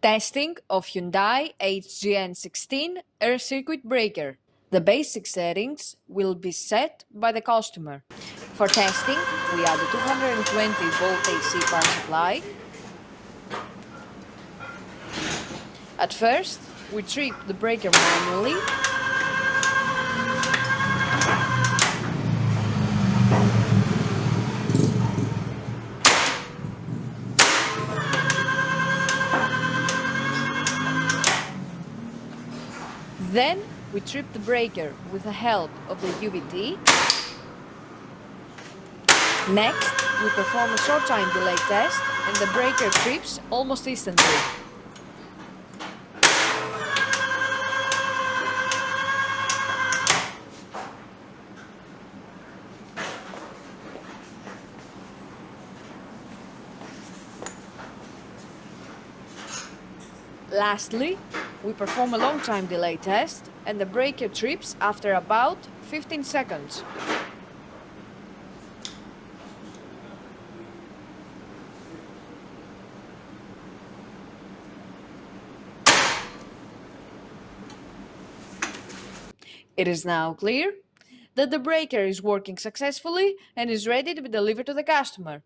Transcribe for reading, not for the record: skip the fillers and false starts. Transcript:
Testing of Hyundai HGN16 air circuit breaker. The basic settings will be set by the customer. For testing, we add a 220-volt AC power supply. At first, we trip the breaker manually. Then we trip the breaker with the help of the UVT. Next, we perform a short time delay test and the breaker trips almost instantly. Lastly, we perform a long time delay test and the breaker trips after about 15 seconds. It is now clear that the breaker is working successfully and is ready to be delivered to the customer.